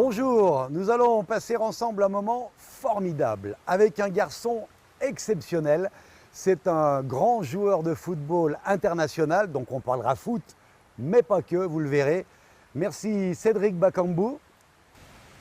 Bonjour, nous allons passer ensemble un moment formidable avec un garçon exceptionnel. C'est un grand joueur de football international, donc on parlera foot, mais pas que, vous le verrez. Merci Cédric Bakambu.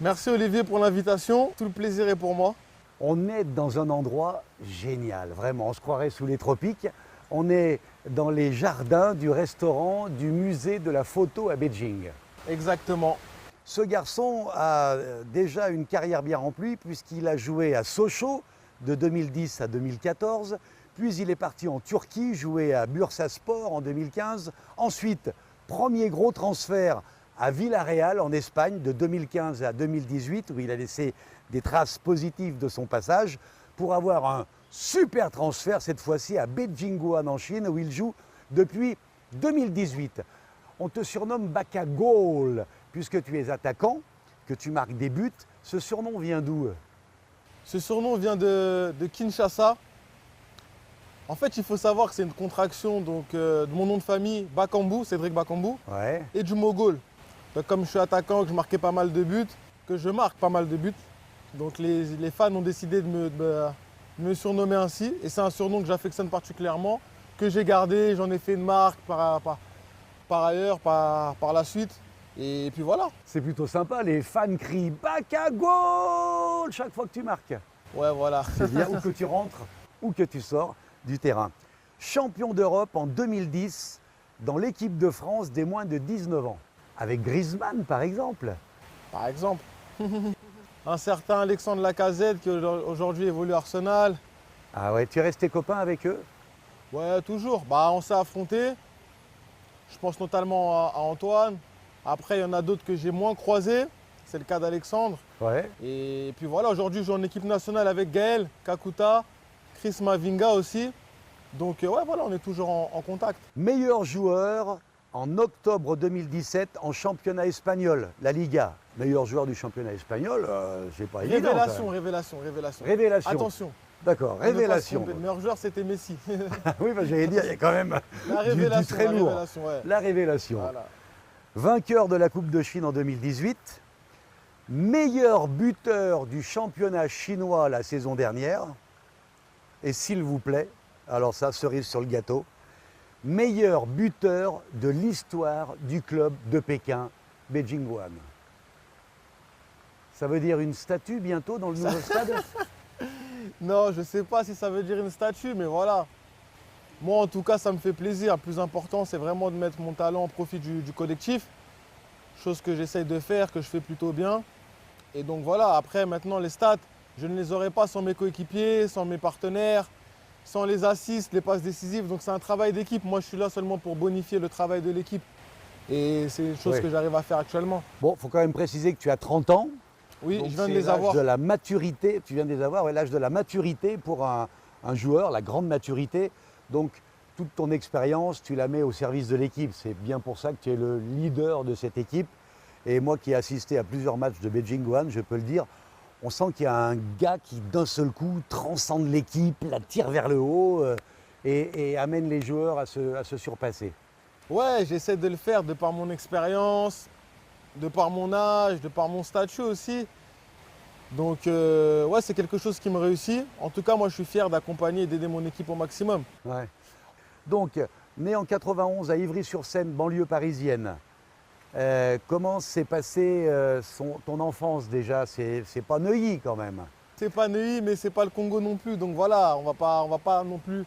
Merci Olivier pour l'invitation, tout le plaisir est pour moi. On est dans un endroit génial, vraiment, on se croirait sous les tropiques. On est dans les jardins du restaurant du musée de la photo à Beijing. Exactement. Ce garçon a déjà une carrière bien remplie puisqu'il a joué à Sochaux de 2010 à 2014, puis il est parti en Turquie jouer à Bursaspor en 2015. Ensuite, premier gros transfert à Villarreal en Espagne de 2015 à 2018 où il a laissé des traces positives de son passage pour avoir un super transfert cette fois-ci à Beijing-Guan en Chine où il joue depuis 2018. On te surnomme Bakagol puisque tu es attaquant, que tu marques des buts. Ce surnom vient d'où? Ce surnom vient de Kinshasa. En fait, il faut savoir que c'est une contraction de mon nom de famille, Bakambu, Cédric Bakambu, Ouais. et du mot goal. Donc, comme je suis attaquant, que je marquais pas mal de buts, que je marque pas mal de buts, donc les fans ont décidé de me surnommer ainsi. Et c'est un surnom que j'affectionne particulièrement, que j'ai gardé, j'en ai fait une marque par ailleurs, par la suite. Et puis voilà. C'est plutôt sympa, les fans crient « Bakagol » chaque fois que tu marques. Ouais, voilà. C'est bien, ou que tu rentres, ou que tu sors du terrain. Champion d'Europe en 2010 dans l'équipe de France des moins de 19 ans. Avec Griezmann, par exemple. Par exemple. Un certain Alexandre Lacazette qui aujourd'hui évolue à Arsenal. Ah ouais, tu es resté copain avec eux? Ouais, toujours. On s'est affrontés. Je pense notamment à Antoine. Après, il y en a d'autres que j'ai moins croisés. C'est le cas d'Alexandre. Ouais. Et puis voilà, aujourd'hui, je joue en équipe nationale avec Gaël, Kakuta, Chris Mavinga aussi. Donc ouais, voilà, on est toujours en contact. Meilleur joueur en octobre 2017 en championnat espagnol, la Liga. Meilleur joueur du championnat espagnol, c'est pas évident. Révélation. Révélation. Attention. D'accord, révélation. Le meilleur joueur, c'était Messi. Oui, j'allais dire, il y a quand même La du révélation, très lourd. ouais. La révélation. Voilà. Vainqueur de la Coupe de Chine en 2018, meilleur buteur du championnat chinois la saison dernière, et s'il vous plaît, alors ça, cerise sur le gâteau, meilleur buteur de l'histoire du club de Pékin, Beijing-Guan. Ça veut dire une statue bientôt dans le nouveau stade? Non, je ne sais pas si ça veut dire une statue, mais voilà. Moi, en tout cas, ça me fait plaisir. Le plus important, c'est vraiment de mettre mon talent au profit du collectif. Chose que j'essaye de faire, que je fais plutôt bien. Et donc voilà, après, maintenant, les stats, je ne les aurais pas sans mes coéquipiers, sans mes partenaires, sans les assists, les passes décisives. Donc c'est un travail d'équipe. Moi, je suis là seulement pour bonifier le travail de l'équipe. Et c'est une chose que j'arrive à faire actuellement. Bon, il faut quand même préciser que tu as 30 ans. Oui, Donc je viens de c'est les avoir. l'âge de la maturité, tu viens de les avoir, ouais, l'âge de la maturité pour un joueur, la grande maturité. Donc toute ton expérience, tu la mets au service de l'équipe. C'est bien pour ça que tu es le leader de cette équipe. Et moi qui ai assisté à plusieurs matchs de Beijing-Guan, je peux le dire, on sent qu'il y a un gars qui d'un seul coup transcende l'équipe, la tire vers le haut et amène les joueurs à se surpasser. Ouais, j'essaie de le faire de par mon expérience, de par mon âge, de par mon statut aussi. Donc ouais, c'est quelque chose qui me réussit. En tout cas, moi je suis fier d'accompagner et d'aider mon équipe au maximum. Ouais. Donc, né en 91 à Ivry-sur-Seine, banlieue parisienne, comment s'est passée ton enfance déjà? C'est pas Neuilly quand même. C'est pas Neuilly, mais c'est pas le Congo non plus. Donc voilà, on va pas non plus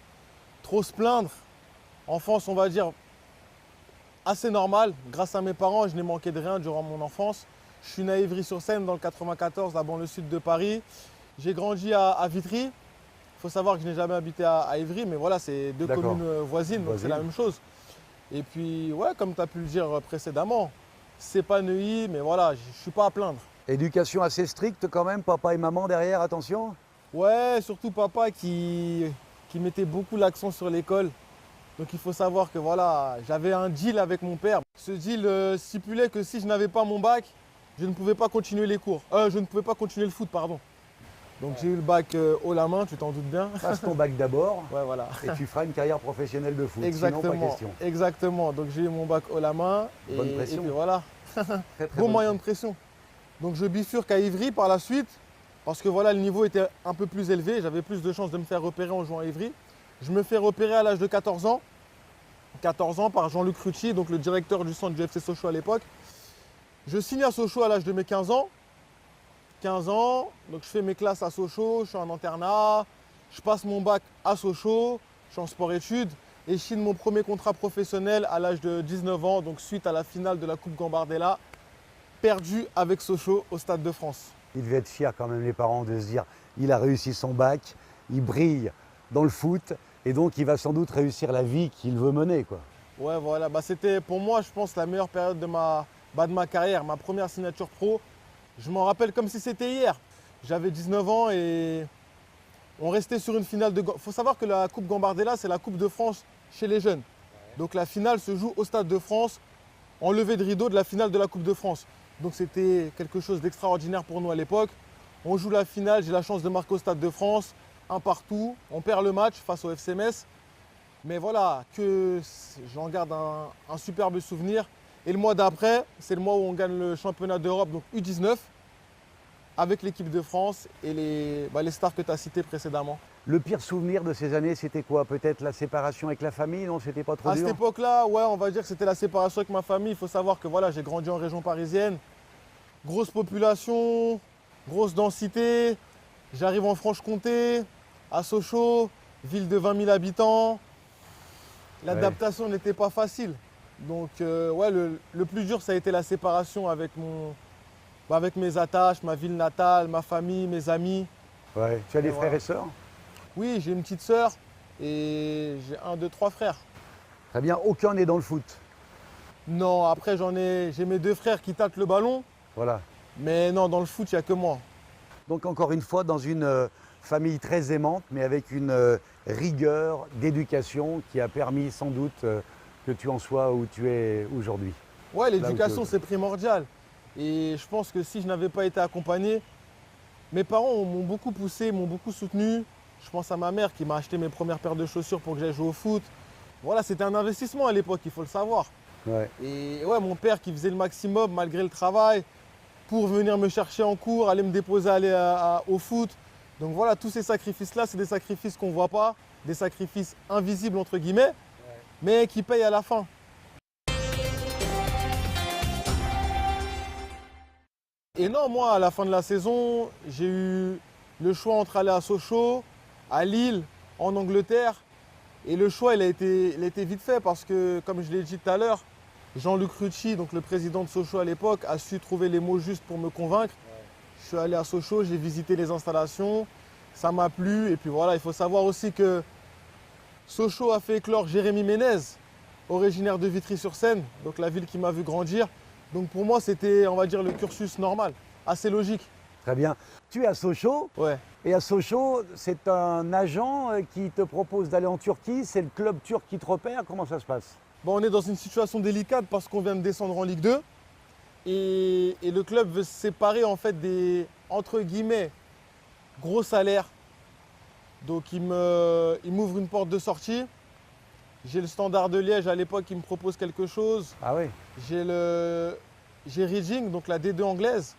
trop se plaindre. Enfance, on va dire, assez normale. Grâce à mes parents, je n'ai manqué de rien durant mon enfance. Je suis né à Ivry-sur-Seine dans le 94, la banlieue sud de Paris. J'ai grandi à Vitry. Il faut savoir que je n'ai jamais habité à Ivry, mais voilà, c'est deux communes voisines, donc c'est la même chose. Et puis, ouais, comme tu as pu le dire précédemment, c'est pas Neuilly, mais voilà, je ne suis pas à plaindre. Éducation assez stricte quand même, papa et maman derrière, attention? Ouais, surtout papa qui mettait beaucoup l'accent sur l'école. Donc il faut savoir que voilà, j'avais un deal avec mon père. Ce deal stipulait que si je n'avais pas mon bac, je ne pouvais pas continuer les cours. Je ne pouvais pas continuer le foot, pardon. Donc j'ai eu le bac haut la main, tu t'en doutes bien. Passe ton bac d'abord Ouais, voilà. et tu feras une carrière professionnelle de foot. Exactement. Sinon, pas question. Exactement. Donc j'ai eu mon bac haut la main. Bonne pression. Et puis voilà. Très, très Gros bonne moyen de pression. Donc je bifurque à Ivry par la suite, parce que voilà, le niveau était un peu plus élevé, j'avais plus de chances de me faire repérer en jouant à Ivry. Je me fais repérer à l'âge de 14 ans. 14 ans par Jean-Luc Rucci, donc le directeur du centre du FC Sochaux à l'époque. Je signe à Sochaux à l'âge de mes 15 ans. 15 ans, donc je fais mes classes à Sochaux, je suis en internat, je passe mon bac à Sochaux, je suis en sport-études et je signe mon premier contrat professionnel à l'âge de 19 ans, donc suite à la finale de la Coupe Gambardella, perdue avec Sochaux au Stade de France. Ils devaient être fiers quand même les parents de se dire il a réussi son bac, il brille dans le foot et donc il va sans doute réussir la vie qu'il veut mener, quoi. Ouais, voilà, c'était pour moi, je pense, la meilleure période de ma carrière, ma première signature pro. Je m'en rappelle comme si c'était hier. J'avais 19 ans et on restait sur une finale de... Il faut savoir que la Coupe Gambardella, c'est la Coupe de France chez les jeunes. Donc la finale se joue au Stade de France, en levée de rideau de la finale de la Coupe de France. Donc c'était quelque chose d'extraordinaire pour nous à l'époque. On joue la finale, j'ai la chance de marquer au Stade de France, un partout. On perd le match face au FC Metz. Mais voilà, que j'en garde un superbe souvenir. Et le mois d'après, c'est le mois où on gagne le championnat d'Europe, donc U19, avec l'équipe de France et les stars que tu as citées précédemment. Le pire souvenir de ces années, c'était quoi? Peut-être la séparation avec la famille? Non, c'était pas trop À dur? cette époque-là, ouais, on va dire que c'était la séparation avec ma famille. Il faut savoir que voilà, j'ai grandi en région parisienne. Grosse population, grosse densité. J'arrive en Franche-Comté, à Sochaux, ville de 20 000 habitants. L'adaptation n'était pas facile. Donc ouais, le plus dur, ça a été la séparation avec mes attaches, ma ville natale, ma famille, mes amis. Ouais. Tu as des frères voilà. et sœurs? Oui, j'ai une petite sœur et j'ai 1, 2, 3 frères. Très bien, aucun n'est dans le foot. Non, après j'ai mes 2 frères qui tâtent le ballon, Voilà. mais non, dans le foot, il n'y a que moi. Donc encore une fois, dans une famille très aimante, mais avec une rigueur d'éducation qui a permis sans doute que tu en sois où tu es aujourd'hui. Ouais, Là où l'éducation, tu- c'est primordial. Et je pense que si je n'avais pas été accompagné, mes parents m'ont beaucoup poussé, m'ont beaucoup soutenu. Je pense à ma mère qui m'a acheté mes premières paires de chaussures pour que j'aille jouer au foot. Voilà, c'était un investissement à l'époque, il faut le savoir. Ouais. Et ouais, mon père qui faisait le maximum malgré le travail pour venir me chercher en cours, aller me déposer, au foot. Donc voilà, tous ces sacrifices-là, c'est des sacrifices qu'on ne voit pas, des sacrifices invisibles entre guillemets, mais qui payent à la fin. Et non, moi, à la fin de la saison, j'ai eu le choix entre aller à Sochaux, à Lille, en Angleterre. Et le choix, il a été vite fait parce que, comme je l'ai dit tout à l'heure, Jean-Luc Rucci, donc le président de Sochaux à l'époque, a su trouver les mots justes pour me convaincre. Je suis allé à Sochaux, j'ai visité les installations, ça m'a plu. Et puis voilà, il faut savoir aussi que Sochaux a fait éclore Jérémy Ménez, originaire de Vitry-sur-Seine, donc la ville qui m'a vu grandir. Donc pour moi, c'était, on va dire, le cursus normal, assez logique. Très bien. Tu es à Sochaux, Ouais. et à Sochaux, c'est un agent qui te propose d'aller en Turquie, c'est le club turc qui te repère, comment ça se passe? Bon, on est dans une situation délicate parce qu'on vient de descendre en Ligue 2 et le club veut se séparer en fait des, entre guillemets, gros salaires. Donc il m'ouvre une porte de sortie. J'ai le Standard de Liège à l'époque qui me propose quelque chose. Ah oui. J'ai Reading, donc la D2 anglaise.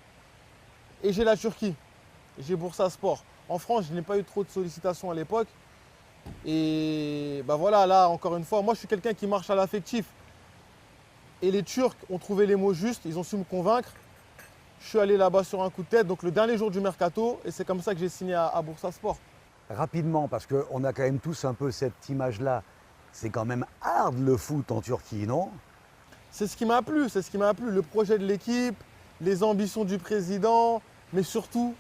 Et j'ai la Turquie. J'ai Bursaspor. En France, je n'ai pas eu trop de sollicitations à l'époque. Et bah voilà, là, encore une fois, moi je suis quelqu'un qui marche à l'affectif. Et les Turcs ont trouvé les mots justes, ils ont su me convaincre. Je suis allé là-bas sur un coup de tête, donc le dernier jour du mercato, et c'est comme ça que j'ai signé à Bursaspor. Rapidement, parce qu'on a quand même tous un peu cette image-là. C'est quand même hard le foot en Turquie, non? C'est ce qui m'a plu, c'est ce qui m'a plu. Le projet de l'équipe, les ambitions du président, mais surtout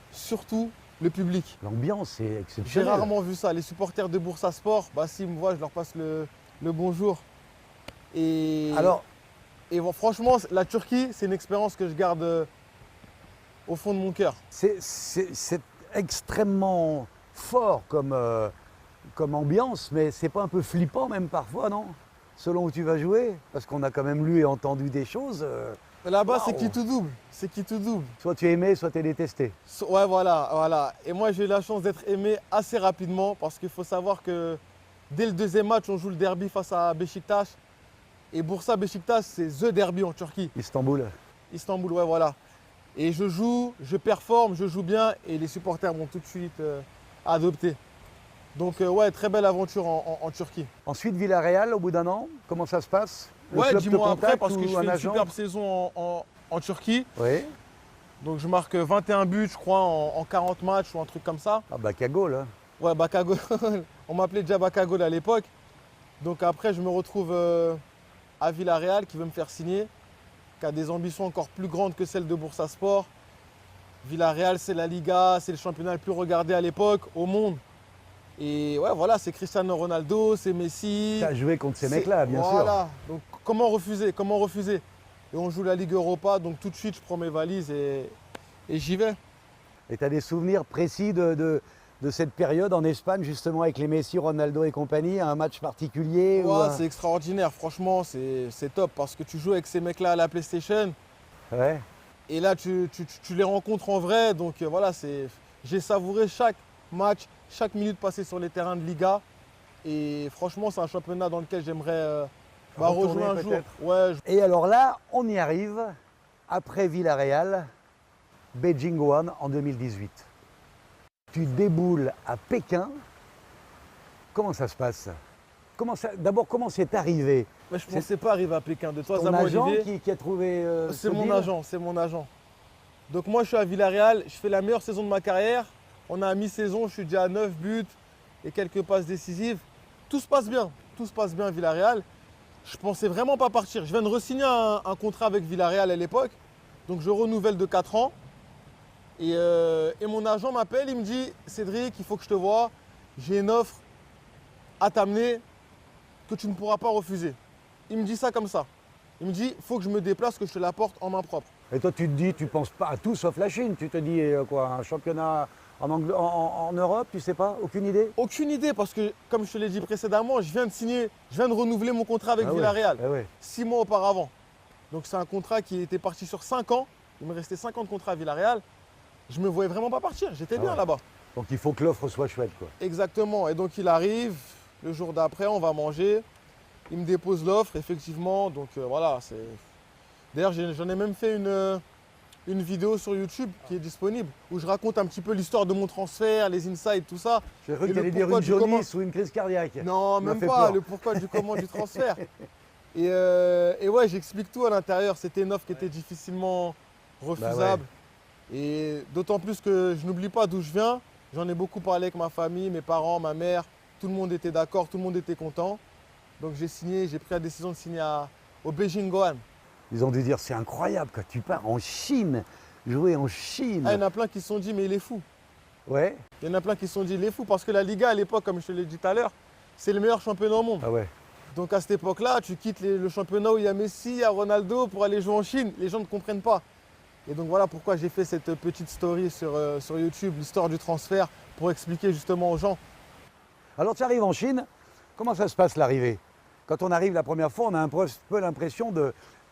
le public. L'ambiance est J'ai exceptionnelle. rarement vu ça. Les supporters de Bursaspor, bah, s'ils me voient, je leur passe le bonjour. Et, Alors, et bon, franchement, la Turquie, c'est une expérience que je garde au fond de mon cœur. c'est extrêmement fort comme ambiance, mais c'est pas un peu flippant même parfois, non? Selon où tu vas jouer, parce qu'on a quand même lu et entendu des choses. Là-bas, c'est Waouh. qui tout double. C'est qui tout double. Soit tu es aimé, soit tu es détesté. Ouais, voilà. Et moi, j'ai eu la chance d'être aimé assez rapidement parce qu'il faut savoir que dès le deuxième match, on joue le derby face à Beşiktaş. Et Bursa Beşiktaş, c'est THE derby en Turquie. Istanbul. Istanbul, ouais, voilà. Et je joue, je performe, je joue bien et les supporters m'ont tout de suite adopté. Donc ouais, très belle aventure en Turquie. Ensuite, Villarreal, au bout d'un an, comment ça se passe? Le Ouais, club te 10 mois après, contacte parce que ou je un fais une agent? superbe saison en Turquie. Oui. Donc je marque 21 buts, je crois, en 40 matchs ou un truc comme ça. Ah bah Cagole, hein. Ouais, Bakagol. On m'appelait déjà Bakagol à l'époque. Donc après, je me retrouve à Villarreal qui veut me faire signer, qui a des ambitions encore plus grandes que celles de Bursaspor. Villarreal, c'est la Liga, c'est le championnat le plus regardé à l'époque au monde. Et ouais, voilà, c'est Cristiano Ronaldo, c'est Messi. Tu as joué contre ces C'est- mecs-là, bien sûr. Voilà, donc comment refuser, comment refuser? Et on joue la Ligue Europa, donc tout de suite, je prends mes valises et j'y vais. Et tu as des souvenirs précis de cette période en Espagne, justement, avec les Messi, Ronaldo et compagnie, un match particulier ou Ouais, un- c'est extraordinaire, franchement, c'est top parce que tu joues avec ces mecs-là à la PlayStation. Ouais. Et là, tu les rencontres en vrai. Donc voilà, j'ai savouré chaque match, chaque minute passée sur les terrains de Liga. Et franchement, c'est un championnat dans lequel j'aimerais Retourner rejouer un jour. peut-être. Ouais, Et alors là, on y arrive, après Villarreal, Beijing One en 2018. Tu déboules à Pékin. Comment ça se passe? D'abord, comment c'est arrivé? mais je ne pensais pas arriver à Pékin. De toi Ton à moi, agent Olivier, qui a trouvé c'est ce mon deal? agent, c'est mon agent. Donc moi, je suis à Villarreal, je fais la meilleure saison de ma carrière. On a à mi-saison, je suis déjà à 9 buts et quelques passes décisives. Tout se passe bien à Villarreal. Je pensais vraiment pas partir. Je viens de re-signer un contrat avec Villarreal à l'époque. Donc je renouvelle de 4 ans. Et mon agent m'appelle, il me dit Cédric, il faut que je te voie. J'ai une offre à t'amener que tu ne pourras pas refuser. Il me dit ça comme ça. Il me dit il faut que je me déplace, que je te l'apporte en main propre. Et toi, tu te dis, tu penses pas à tout sauf la Chine. Tu te dis quoi, un championnat en Europe, tu sais pas? Aucune idée? Aucune idée parce que, comme je te l'ai dit précédemment, je viens de renouveler mon contrat avec Ah ouais, Villarreal ah ouais. 6 mois auparavant. Donc c'est un contrat qui était parti sur 5 ans. Il me restait 5 ans de contrat à Villarreal. Je me voyais vraiment pas partir. J'étais bien ouais. là-bas. Donc il faut que l'offre soit chouette, quoi. Exactement. Et donc il arrive, le jour d'après, on va manger. Il me dépose l'offre, effectivement. Donc voilà, c'est. D'ailleurs, j'en ai même fait une vidéo sur YouTube qui est disponible où je raconte un petit peu l'histoire de mon transfert, les insights, tout ça. J'ai cru Et que tu le allais dire pourquoi une du comment. jaunisse ou une crise cardiaque. Non, Ça m'a même fait pas. peur. Le pourquoi du comment du transfert. Et ouais, j'explique tout à l'intérieur. C'était une offre qui était difficilement refusable. Et d'autant plus que je n'oublie pas d'où je viens. J'en ai beaucoup parlé avec ma famille, mes parents, ma mère. Tout le monde était d'accord, tout le monde était content. Donc j'ai signé, j'ai pris la décision de signer au Beijing Gohan. Ils ont dû dire, c'est incroyable, quand tu pars en Chine, jouer en Chine. Ah, il y en a plein qui se sont dit, mais il est fou. Ouais. Il y en a plein qui se sont dit, il est fou. Parce que la Liga, à l'époque, comme je te l'ai dit tout à l'heure, c'est le meilleur championnat au monde. Ah ouais. Donc à cette époque-là, tu quittes le championnat où il y a Messi, il y a Ronaldo pour aller jouer en Chine. Les gens ne comprennent pas. Et donc voilà pourquoi j'ai fait cette petite story sur YouTube, l'histoire du transfert, pour expliquer justement aux gens. Alors tu arrives en Chine, comment ça se passe l'arrivée? Quand on arrive la première fois, on a un peu l'impression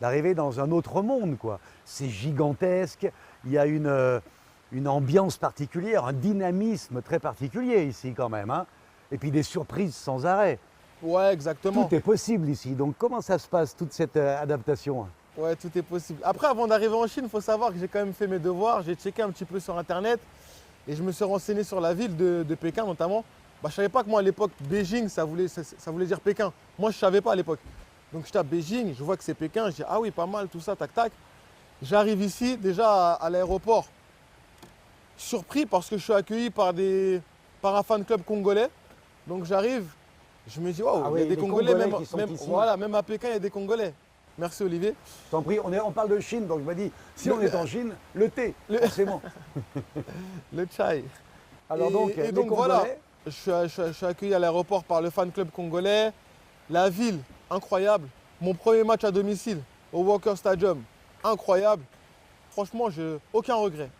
d'arriver dans un autre monde, quoi. C'est gigantesque, il y a une ambiance particulière, un dynamisme très particulier ici quand même, hein. Et puis des surprises sans arrêt. Ouais, exactement. Tout est possible ici. Donc comment ça se passe, toute cette adaptation? Ouais, tout est possible. Après, avant d'arriver en Chine, il faut savoir que j'ai quand même fait mes devoirs. J'ai checké un petit peu sur Internet et je me suis renseigné sur la ville de Pékin notamment. Bah, je ne savais pas que moi à l'époque, Beijing, ça voulait dire Pékin. Moi, je ne savais pas à l'époque. Donc je tape Beijing, je vois que c'est Pékin. Je dis, ah oui, pas mal, tout ça, tac, tac. J'arrive ici, déjà à l'aéroport, surpris parce que je suis accueilli par un fan club congolais. Donc j'arrive, je me dis, waouh, Ah il oui, y a des les Congolais, Congolais qui sont ici. voilà, même à Pékin, il y a des Congolais. Merci Olivier. Je t'en prie, on parle de Chine, donc je me dis, si on est en Chine, le thé, forcément. Le chai. Alors donc, et les donc voilà, Congolais, je suis accueilli à l'aéroport par le fan club congolais. La ville, incroyable. Mon premier match à domicile au Walker Stadium, incroyable. Franchement, aucun regret.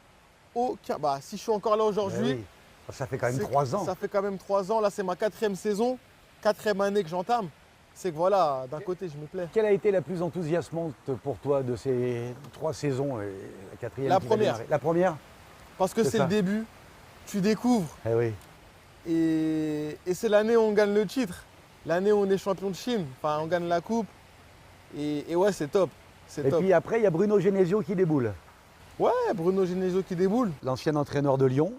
Aucun. Bah, si je suis encore là aujourd'hui, oui. Ça fait quand même c'est- 3 ans. Ça fait quand même 3 ans. Là, c'est ma 4e saison, 4e année que j'entame. C'est que voilà, d'un côté, je me plais. Quelle a été la plus enthousiasmante pour toi de ces 3 saisons et la 4e La qui va première. démarrer? La première? Parce que C'est c'est ça. le début, tu découvres. Eh oui. Et c'est l'année où on gagne le titre. L'année où on est champion de Chine. Enfin, on gagne la coupe. Et ouais, c'est top. C'est Et top. puis après, il y a Bruno Genesio qui déboule. Ouais, Bruno Genesio qui déboule. l'ancien entraîneur de Lyon,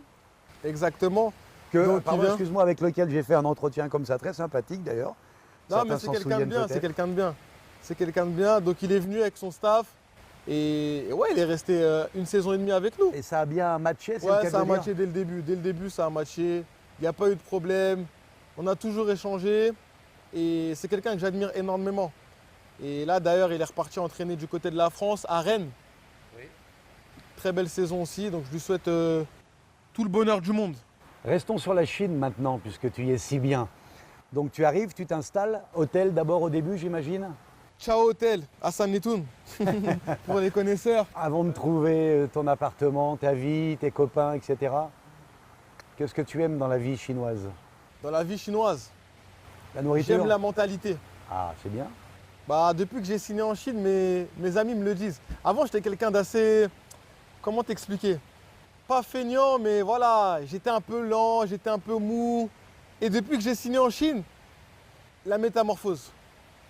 Exactement. que, il vient. excuse-moi, avec lequel j'ai fait un entretien comme ça, très sympathique d'ailleurs. Non, Certains mais c'est s'en quelqu'un de souviennent bien, peut-être. c'est quelqu'un de bien. C'est quelqu'un de bien. Donc il est venu avec son staff. Et ouais, il est resté une saison et demie avec nous. Et ça a bien matché, c'est le Ouais, cas ça a de dire. matché dès le début. Dès le début, ça a matché. Il n'y a pas eu de problème. On a toujours échangé. Et c'est quelqu'un que j'admire énormément. Et là, d'ailleurs, il est reparti entraîner du côté de la France, à Rennes. Oui. Très belle saison aussi. Donc je lui souhaite tout le bonheur du monde. Restons sur la Chine maintenant, puisque tu y es si bien. Donc tu arrives, tu t'installes, hôtel d'abord au début, j'imagine. Ciao Hôtel, Hassan Netoun, pour les connaisseurs. Avant de trouver ton appartement, ta vie, tes copains, etc. Qu'est-ce que tu aimes dans la vie chinoise? Dans la vie chinoise, La nourriture? j'aime la mentalité. Ah, c'est bien. Bah, depuis que j'ai signé en Chine, mes amis me le disent. Avant, j'étais quelqu'un d'assez... Comment t'expliquer? Pas feignant, mais voilà, j'étais un peu lent, j'étais un peu mou. Et depuis que j'ai signé en Chine, la métamorphose.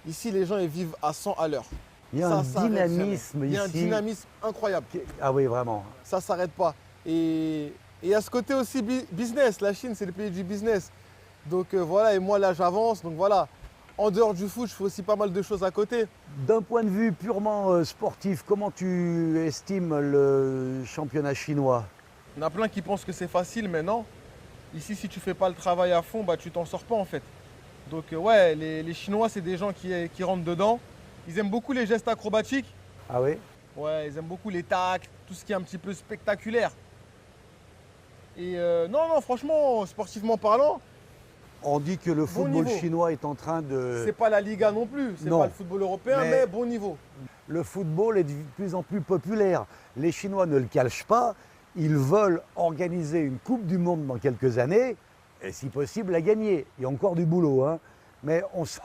Ici, les gens ils vivent à 100 à l'heure. Il y a Ça un s'arrête dynamisme jamais. ici. Il y a un dynamisme incroyable. Ah oui, vraiment. Ça ne s'arrête pas. Et à ce côté aussi business. La Chine, c'est le pays du business. Donc voilà, et moi là, j'avance. Donc voilà, en dehors du foot, je fais aussi pas mal de choses à côté. D'un point de vue purement sportif, comment tu estimes le championnat chinois? Il y en a plein qui pensent que c'est facile, mais non. Ici, si tu fais pas le travail à fond, bah, tu t'en sors pas en fait. Donc ouais, les Chinois, c'est des gens qui rentrent dedans. Ils aiment beaucoup les gestes acrobatiques. Ah oui? Ouais, ils aiment beaucoup les tacles, tout ce qui est un petit peu spectaculaire. Et non, franchement, sportivement parlant, On dit que le football niveau. chinois est en train de... c'est pas la Liga non plus, c'est Non. pas le football européen, mais bon niveau. Le football est de plus en plus populaire. Les Chinois ne le cachent pas. Ils veulent organiser une Coupe du Monde dans quelques années, et si possible la gagner. Il y a encore du boulot, hein. Mais on sent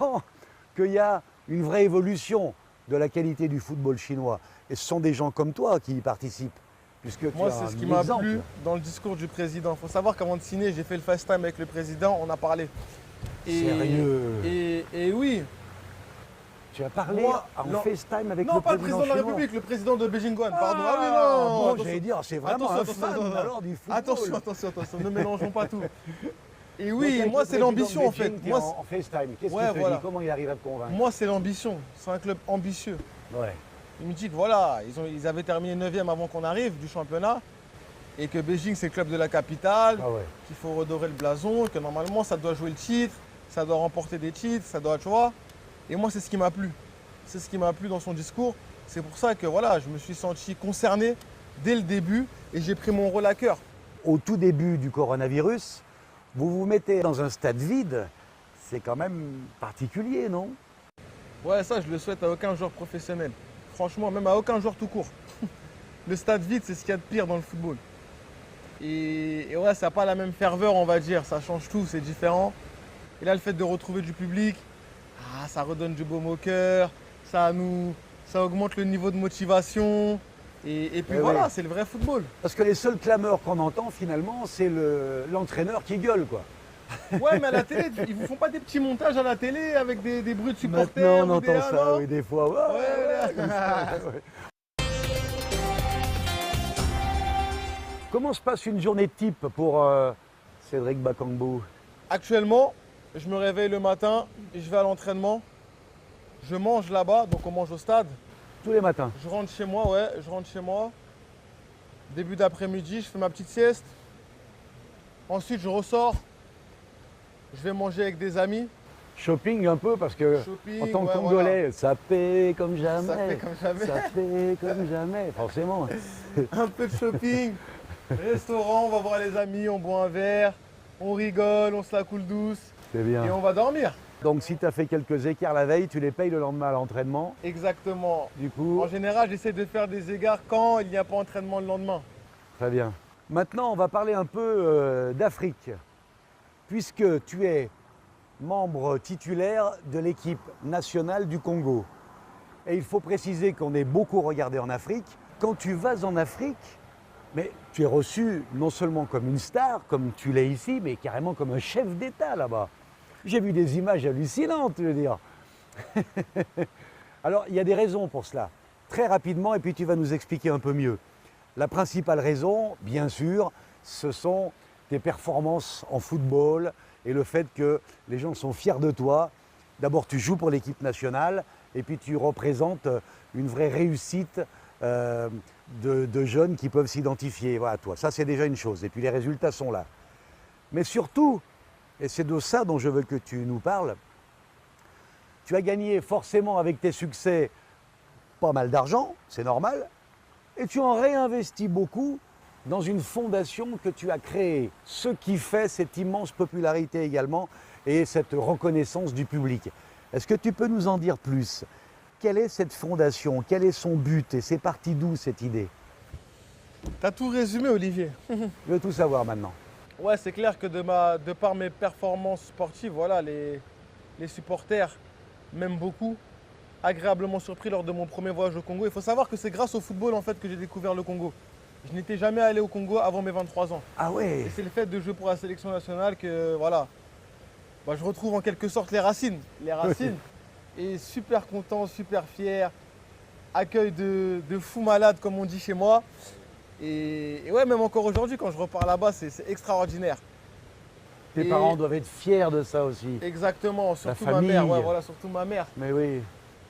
qu'il y a une vraie évolution de la qualité du football chinois. Et ce sont des gens comme toi qui y participent. Puisque Moi, tu as c'est ce un qui m'a exemple. plu dans le discours du président. Il faut savoir qu'avant de signer, j'ai fait le FaceTime avec le président, on a parlé. Sérieux? Et oui. Tu as parlé Moi, en non. FaceTime avec Non, le pas le président président de la chinois. République, le président de Beijing Guan, pardon. Ah, Ah oui, non, bon, attention. j'allais dire, c'est vraiment Attention, un fan attention, alors du football. Attention, ne mélangeons pas tout. Et Donc, oui, avec moi le c'est président l'ambition de en fait. Beijing, t'es Moi, en FaceTime. Qu'est-ce Ouais, qu'il te voilà. dit? Comment il arrive à te convaincre? moi c'est l'ambition. C'est un club ambitieux. Ouais. Il me dit que voilà, ils avaient terminé 9e avant qu'on arrive du championnat. Et que Beijing c'est le club de la capitale, Ah ouais. qu'il faut redorer le blason, que normalement ça doit jouer le titre, ça doit remporter des titres, ça doit, tu vois. Et moi c'est ce qui m'a plu. C'est ce qui m'a plu dans son discours. C'est pour ça que voilà, je me suis senti concerné dès le début et j'ai pris mon rôle à cœur. Au tout début du coronavirus, vous vous mettez dans un stade vide. C'est quand même particulier, non? Ouais, ça je le souhaite à aucun joueur professionnel. Franchement, même à aucun joueur tout court. Le stade vide, c'est ce qu'il y a de pire dans le football. Et ouais, ça n'a pas la même ferveur, on va dire. Ça change tout, c'est différent. Et là, le fait de retrouver du public, ça redonne du baume au cœur, ça augmente le niveau de motivation. Et puis Eh voilà, oui. c'est le vrai football. Parce que les seules clameurs qu'on entend finalement, c'est l'entraîneur qui gueule, quoi. Ouais, mais à la télé, ils vous font pas des petits montages à la télé avec des bruits de supporters. Maintenant, on ou des- entend ah, ça, non oui, des fois. Ouais, Ouais. comme ça, ouais. Comment se passe une journée type pour Cédric Bakambu? Actuellement, je me réveille le matin, je vais à l'entraînement, je mange là-bas, donc on mange au stade. Tous les matins. Je rentre chez moi, ouais, je rentre chez moi. Début d'après-midi, je fais ma petite sieste. Ensuite, je ressors. Je vais manger avec des amis. Shopping un peu parce que Shopping, en tant que ouais, Congolais, ça paie comme jamais. Ça fait comme jamais. Ça paie comme jamais, forcément. Un peu de shopping, restaurant, on va voir les amis, on boit un verre, on rigole, on se la coule douce C'est et bien. on va dormir. Donc si tu as fait quelques écarts la veille, tu les payes le lendemain à l'entraînement. Exactement. Du coup, En général, j'essaie de faire des égards quand il n'y a pas entraînement le lendemain. très bien. Maintenant, on va parler un peu d'Afrique. Puisque tu es membre titulaire de l'équipe nationale du Congo. Et il faut préciser qu'on est beaucoup regardé en Afrique. Quand tu vas en Afrique, mais tu es reçu non seulement comme une star, comme tu l'es ici, mais carrément comme un chef d'État là-bas. J'ai vu des images hallucinantes, je veux dire. Alors, il y a des raisons pour cela. Très rapidement, et puis tu vas nous expliquer un peu mieux. La principale raison, bien sûr, ce sont tes performances en football et le fait que les gens sont fiers de toi. D'abord, tu joues pour l'équipe nationale et puis tu représentes une vraie réussite de jeunes qui peuvent s'identifier à toi. Ça, c'est déjà une chose. Et puis les résultats sont là. Mais surtout, et c'est de ça dont je veux que tu nous parles, tu as gagné forcément avec tes succès pas mal d'argent, c'est normal, et tu en réinvestis beaucoup dans une fondation que tu as créée, ce qui fait cette immense popularité également et cette reconnaissance du public. Est-ce que tu peux nous en dire plus? Quelle est cette fondation? Quel est son but? Et c'est parti d'où cette idée? T'as tout résumé, Olivier. Je veux tout savoir maintenant. Ouais, c'est clair que de par mes performances sportives, voilà, les supporters m'aiment beaucoup. Agréablement surpris lors de mon premier voyage au Congo. Il faut savoir que c'est grâce au football en fait que j'ai découvert le Congo. Je n'étais jamais allé au Congo avant mes 23 ans. Ah ouais. Et c'est le fait de jouer pour la sélection nationale que voilà, je retrouve en quelque sorte les racines. Les racines. Et super content, super fier. Accueil de fou malade comme on dit chez moi. Et ouais, même encore aujourd'hui quand je repars là-bas, c'est extraordinaire. Tes parents doivent être fiers de ça aussi. Exactement, surtout ma famille. mère. Ouais, voilà, surtout ma mère. Mais oui.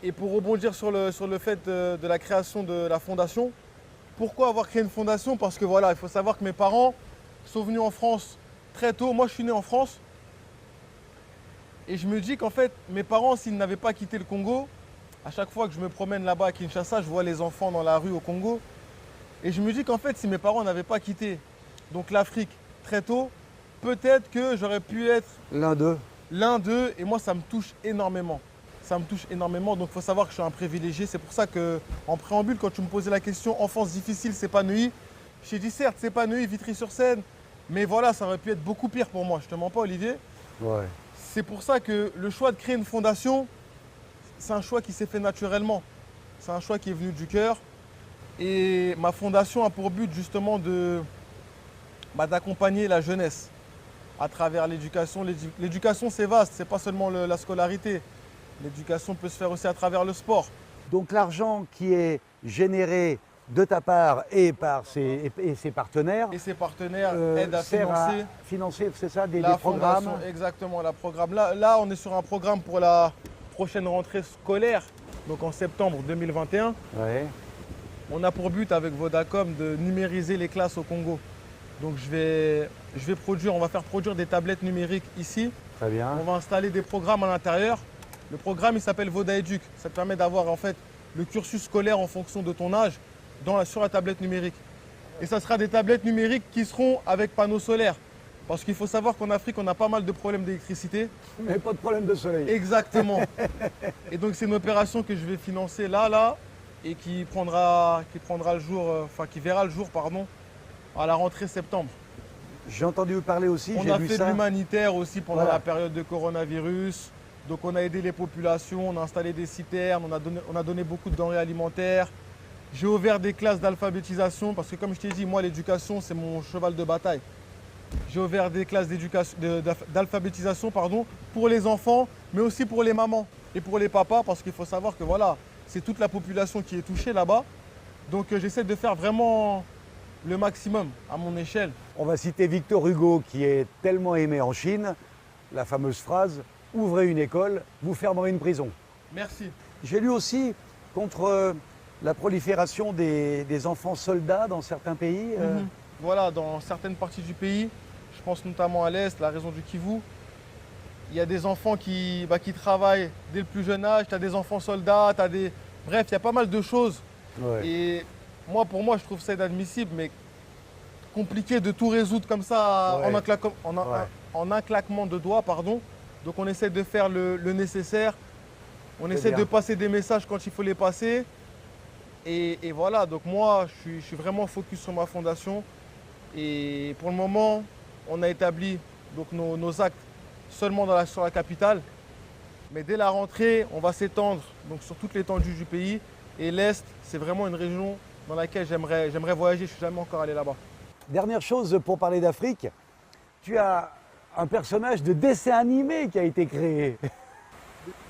Et pour rebondir sur le fait de la création de la fondation, pourquoi avoir créé une fondation? Parce que voilà, il faut savoir que mes parents sont venus en France très tôt. Moi, je suis né en France. Et je me dis qu'en fait, mes parents, s'ils n'avaient pas quitté le Congo, à chaque fois que je me promène là-bas à Kinshasa, je vois les enfants dans la rue au Congo. Et je me dis qu'en fait, si mes parents n'avaient pas quitté donc l'Afrique très tôt, peut-être que j'aurais pu être l'un d'eux. Et moi, ça me touche énormément. Ça me touche énormément, donc il faut savoir que je suis un privilégié. C'est pour ça qu'en préambule, quand tu me posais la question enfance difficile, s'épanouir, j'ai dit certes, s'épanouir, Vitry-sur-Seine, mais voilà, ça aurait pu être beaucoup pire pour moi. Je te mens pas, Olivier. Ouais. C'est pour ça que le choix de créer une fondation, c'est un choix qui s'est fait naturellement. C'est un choix qui est venu du cœur. Et ma fondation a pour but justement d'accompagner la jeunesse à travers l'éducation. L'éducation, c'est vaste, c'est pas seulement la scolarité. L'éducation peut se faire aussi à travers le sport. Donc l'argent qui est généré de ta part et par ses partenaires, Et ses partenaires aident à sert financer c'est ça, des la programmes. fondation. Exactement, la programme. Là, on est sur un programme pour la prochaine rentrée scolaire, donc en septembre 2021. Ouais. On a pour but avec Vodacom de numériser les classes au Congo. Donc on va faire produire des tablettes numériques ici. Très bien. On va installer des programmes à l'intérieur. Le programme, il s'appelle VodaEduc. Ça te permet d'avoir en fait le cursus scolaire en fonction de ton âge sur la tablette numérique. Et ça sera des tablettes numériques qui seront avec panneaux solaires. Parce qu'il faut savoir qu'en Afrique, on a pas mal de problèmes d'électricité. Mais pas de problème de soleil. Exactement. Et donc c'est une opération que je vais financer là, et qui verra le jour à la rentrée septembre. J'ai entendu parler aussi, On j'ai a vu fait de ça. l'humanitaire aussi pendant Voilà. la période de coronavirus. Donc on a aidé les populations, on a installé des citernes, on a donné beaucoup de denrées alimentaires. J'ai ouvert des classes d'alphabétisation parce que comme je t'ai dit, moi l'éducation c'est mon cheval de bataille. J'ai ouvert des classes d'alphabétisation pour les enfants, mais aussi pour les mamans et pour les papas parce qu'il faut savoir que voilà, c'est toute la population qui est touchée là-bas. Donc j'essaie de faire vraiment le maximum à mon échelle. On va citer Victor Hugo qui est tellement aimé en Chine, la fameuse phrase « Ouvrez une école, vous fermerez une prison ». Merci. J'ai lu aussi contre la prolifération des enfants soldats dans certains pays. Voilà, dans certaines parties du pays, je pense notamment à l'Est, la région du Kivu, il y a des enfants qui travaillent dès le plus jeune âge, tu as des enfants soldats, bref, il y a pas mal de choses. Ouais. Et pour moi, je trouve ça inadmissible, mais compliqué de tout résoudre comme ça Ouais. en un claquement de doigts, pardon. Donc on essaie de faire le nécessaire, on essaie bien. de passer des messages quand il faut les passer. Et voilà, donc moi, je suis vraiment focus sur ma fondation. Et pour le moment, on a établi donc, nos actes seulement sur la capitale. Mais dès la rentrée, on va s'étendre donc, sur toute l'étendue du pays. Et l'Est, c'est vraiment une région dans laquelle j'aimerais voyager. Je ne suis jamais encore allé là-bas. Dernière chose pour parler d'Afrique, tu as un personnage de dessin animé qui a été créé.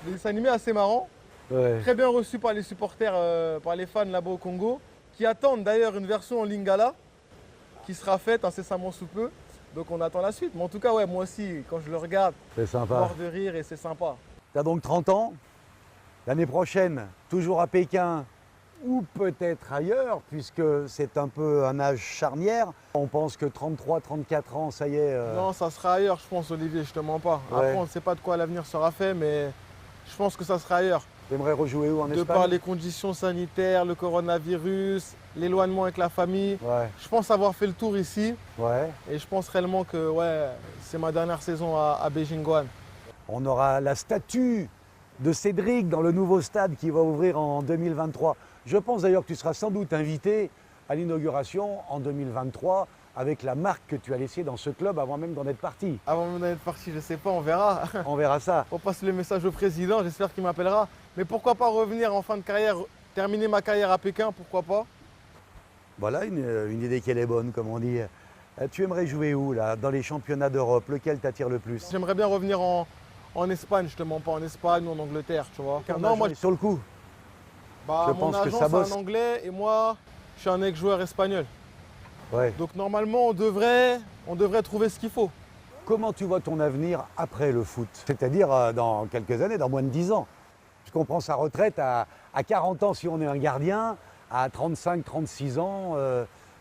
Des dessins animés assez marrants, Ouais. très bien reçus par les supporters, par les fans là-bas au Congo, qui attendent d'ailleurs une version en Lingala qui sera faite incessamment sous peu. Donc on attend la suite. Mais en tout cas, ouais, moi aussi, quand je le regarde, C'est sympa. mort de rire et c'est sympa. Tu as donc 30 ans. L'année prochaine, toujours à Pékin ou peut-être ailleurs, puisque c'est un peu un âge charnière. On pense que 33, 34 ans, ça y est. Non, ça sera ailleurs, je pense, Olivier, je te mens pas. Ouais. Après, on ne sait pas de quoi l'avenir sera fait, mais je pense que ça sera ailleurs. T'aimerais rejouer où en De Espagne? par les conditions sanitaires, le coronavirus, l'éloignement avec la famille. Ouais, Je pense avoir fait le tour ici ouais. et je pense réellement que ouais, c'est ma dernière saison à Beijing Guoan. On aura la statue de Cédric dans le nouveau stade qui va ouvrir en 2023. Je pense d'ailleurs que tu seras sans doute invité à l'inauguration en 2023 avec la marque que tu as laissée dans ce club avant même d'en être parti. Avant même d'être parti, je sais pas, on verra. On verra ça. On passe le message au président, j'espère qu'il m'appellera. Mais pourquoi pas revenir en fin de carrière, terminer ma carrière à Pékin, pourquoi pas? Voilà une idée qui est bonne, comme on dit. Tu aimerais jouer où là? Dans les championnats d'Europe, lequel t'attire le plus? J'aimerais bien revenir en Espagne, je te mens pas, en Espagne ou en Angleterre, tu vois. Non, moi sur le coup. Je mon pense que agent ça c'est bosse. un anglais et moi, je suis un ex-joueur espagnol. Ouais. Donc normalement, on devrait trouver ce qu'il faut. Comment tu vois ton avenir après le foot? C'est-à-dire dans quelques années, dans moins de 10 ans. Puisqu'on prend sa retraite à 40 ans si on est un gardien, à 35, 36 ans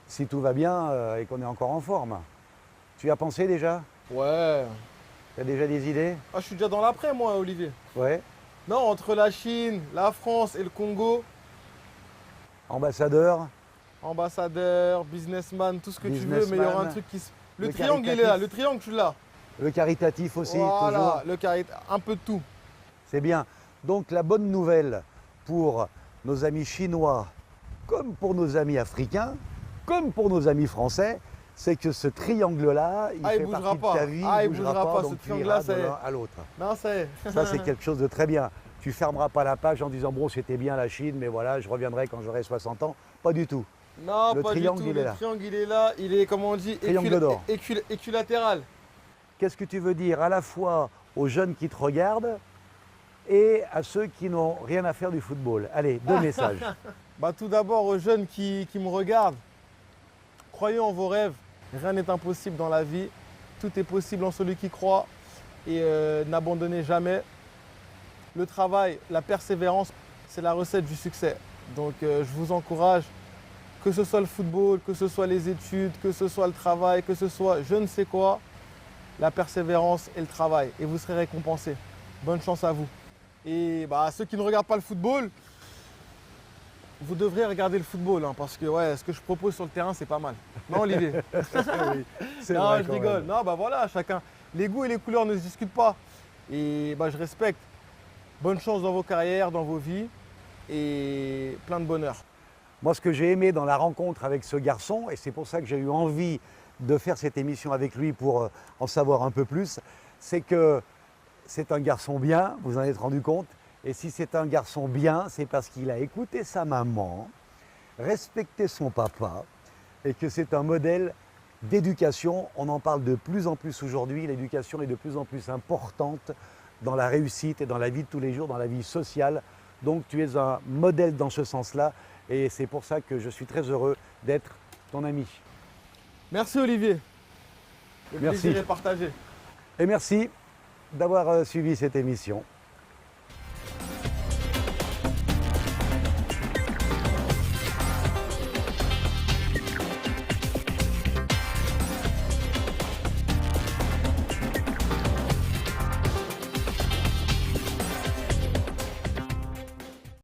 si tout va bien et qu'on est encore en forme. Tu y as pensé déjà? Ouais. Tu as déjà des idées? Ah, je suis déjà dans l'après, moi, Olivier. Ouais. Non, entre la Chine, la France et le Congo, Ambassadeur? ambassadeur, businessman, tout ce que tu veux, mais il y aura un truc qui se... Le Le triangle, il est là, caritatif. le triangle, tu l'as. Le caritatif aussi, Voilà, toujours. le carré, un peu de tout. C'est bien. Donc la bonne nouvelle pour nos amis chinois, comme pour nos amis africains, comme pour nos amis français, c'est que ce triangle-là, il fait bougera partie pas. de ta vie, Ah, il il bougera pas. donc Ce tu triangle-là, iras de c'est- l'un à l'autre. Non, c'est... Ça, c'est quelque chose de très bien. Tu fermeras pas la page en disant bon, c'était bien la Chine, mais voilà, je reviendrai quand j'aurai 60 ans. Pas du tout. Non, Le pas triangle, du tout. il est Le là. triangle, il est là. Il est, comment on dit, Triangle d'or. équilatéral. Qu'est-ce que tu veux dire à la fois aux jeunes qui te regardent et à ceux qui n'ont rien à faire du football? Allez, deux messages. Bah, tout d'abord, aux jeunes qui me regardent, croyez en vos rêves. Rien n'est impossible dans la vie. Tout est possible en celui qui croit. Et n'abandonnez jamais. Le travail, la persévérance, c'est la recette du succès. Donc je vous encourage, que ce soit le football, que ce soit les études, que ce soit le travail, que ce soit je ne sais quoi, la persévérance et le travail. Et vous serez récompensés. Bonne chance à vous. Et bah, ceux qui ne regardent pas le football, vous devrez regarder le football, hein, parce que ouais, ce que je propose sur le terrain, c'est pas mal. Non, Olivier? Oui, c'est Non, vrai je quand rigole. même. Non, bah voilà, chacun. Les goûts et les couleurs ne se discutent pas. Et bah, je respecte. Bonne chance dans vos carrières, dans vos vies. Et plein de bonheur. Moi, ce que j'ai aimé dans la rencontre avec ce garçon, et c'est pour ça que j'ai eu envie de faire cette émission avec lui pour en savoir un peu plus, c'est que c'est un garçon bien, vous en êtes rendu compte. Et si c'est un garçon bien, c'est parce qu'il a écouté sa maman, respecté son papa, et que c'est un modèle d'éducation. On en parle de plus en plus aujourd'hui. L'éducation est de plus en plus importante dans la réussite et dans la vie de tous les jours, dans la vie sociale. Donc tu es un modèle dans ce sens-là. Et c'est pour ça que je suis très heureux d'être ton ami. Merci Olivier. Le Merci. plaisir est partagé. Et merci d'avoir suivi cette émission.